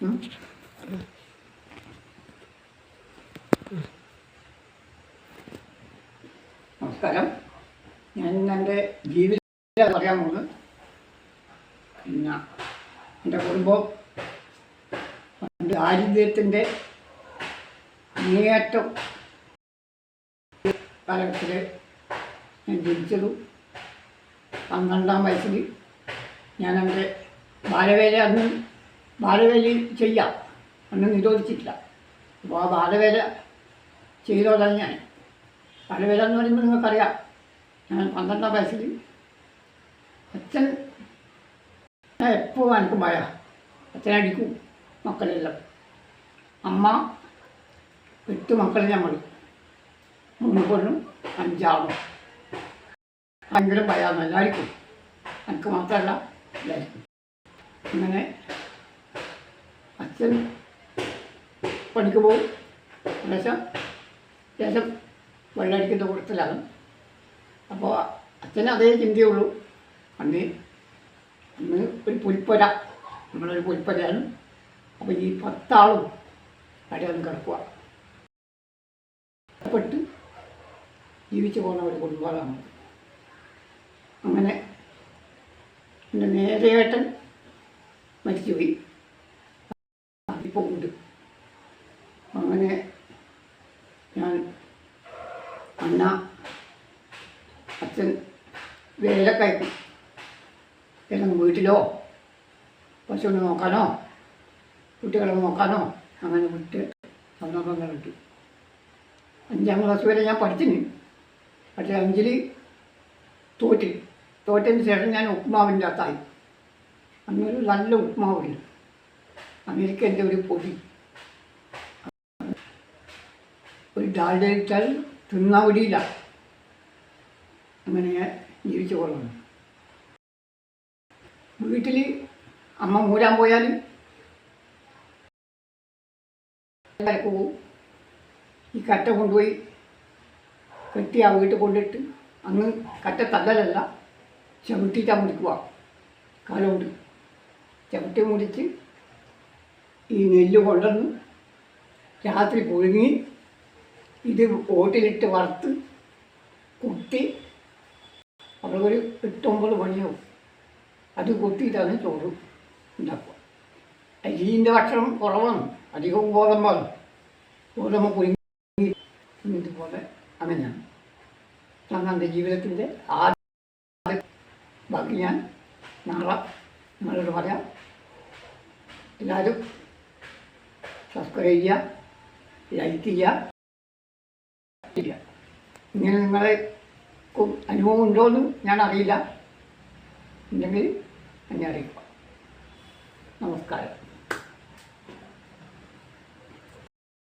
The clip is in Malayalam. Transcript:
നമസ്കാരം. ഞാൻ എൻ്റെ ജീവിതം പറയാൻ പോകുന്നത് പിന്നെ എൻ്റെ കുടുംബം ദാരിദ്ര്യത്തിൻ്റെ അങ്ങേയറ്റം കാലഘട്ടത്തിൽ ഞാൻ ജനിച്ചതും 12-ാം വയസ്സിൽ ഞാൻ എൻ്റെ ബാലവേല ചെയ്യാം അന്ന് നിരോധിച്ചിട്ടില്ല. അപ്പോൾ ആ ബാലവേല ചെയ്തോളാം. ഞാൻ ബാലവേല എന്ന് പറയുമ്പോൾ നിങ്ങൾക്കറിയാം, ഞാൻ 12-ാം വയസ്സിൽ അച്ഛൻ എപ്പോഴും എനിക്ക് മഴ, അച്ഛനടിക്കും മക്കളെല്ലാം. അമ്മ 8 മക്കളെ നമ്മൾ 3 പെണ്ണും 5 ആണും. ഭയങ്കര ഭയമാണ് എല്ലാവർക്കും, എനിക്ക് മാത്രമല്ല എല്ലാവർക്കും. അങ്ങനെ അച്ഛൻ പണിക്ക് പോകും. ദേശം വെള്ളമടിക്കുന്ന കൂട്ടത്തിലാണ്. അപ്പോൾ അച്ഛന് അതേ ചിന്തയുള്ളൂ. അന്ന് ഒരു പുൽപ്പുര, നമ്മളൊരു പുൽപ്പുരയാണ്. അപ്പോൾ ഈ 10 ആളും അവിടെ വന്ന് കിടക്കുക. പെട്ട് ജീവിച്ചു പോകുന്ന ഒരു കുടുംബമാണ്. അങ്ങനെ എൻ്റെ നേരേട്ടൻ മരിച്ചുപോയി, ഇപ്പോൾ ഉണ്ട്. അങ്ങനെ ഞാൻ അച്ഛൻ വേലക്കയക്കും. ഏതെങ്കിലും വീട്ടിലോ പശുവിനെ നോക്കാനോ കുട്ടികളെ നോക്കാനോ അങ്ങനെ വിട്ട് സന്ദർഭങ്ങളുണ്ട്. 5-ാം ക്ലാസ് വരെ ഞാൻ പഠിച്ചിന്. പക്ഷേ 5-ൽ തോറ്റതിന് ശേഷം ഞാൻ ഉപ്മാവിൻ്റെ അകത്തായി. അന്നൊരു നല്ല ഉപ്മാവില്ല, അമേരിക്കൻ്റെ ഒരു പൊടി, ഒരു ഡാൽഡ ഇട്ടാൽ തിന്നാവിടിയില്ല. അങ്ങനെ ജീവിച്ചു കൊള്ളണം. വീട്ടിൽ അമ്മ മൂരാൻ പോയാൽ പോവും. ഈ കറ്റ കൊണ്ടുപോയി കെട്ടി ആ വീട്ടിൽ കൊണ്ടിട്ട്, അന്ന് കറ്റ തല്ലലല്ല, ചവിട്ടിയിട്ടാൽ മുറിക്കുക. കാലുകൊണ്ട് ചവിട്ടി മുറിച്ച് ഈ നെല്ല് കൊണ്ടുവന്ന് രാത്രി പുഴുങ്ങി ഇത് ഓട്ടിലിട്ട് വറുത്ത് കുത്തി അവർക്കൊരു 8-9 മണിയാവും. അത് കൊത്തിയിട്ടാണ് ചോറ് ഉണ്ടാക്കുക. അരിൻ്റെ ഭക്ഷണം കുറവാണ്, അധികവും ഗോതമ്പാണ്. ഗോതമ്പ് പുഴുങ്ങി ഇതുപോലെ അങ്ങനെയാണ്. അതാണ് എൻ്റെ ജീവിതത്തിൻ്റെ ആദ്യ ബാക്കി ഞാൻ നാളെ നിങ്ങളോട് പറയാം. എല്ലാവരും സബ്സ്ക്രൈബ് ചെയ്യുക, ലൈക്ക് ചെയ്യുക. ഇങ്ങനെ നിങ്ങളെ അനുഭവം ഉണ്ടോയെന്ന് ഞാൻ അറിയില്ല, ഉണ്ടെങ്കിൽ എന്നെ അറിയിക്കുക. നമസ്കാരം.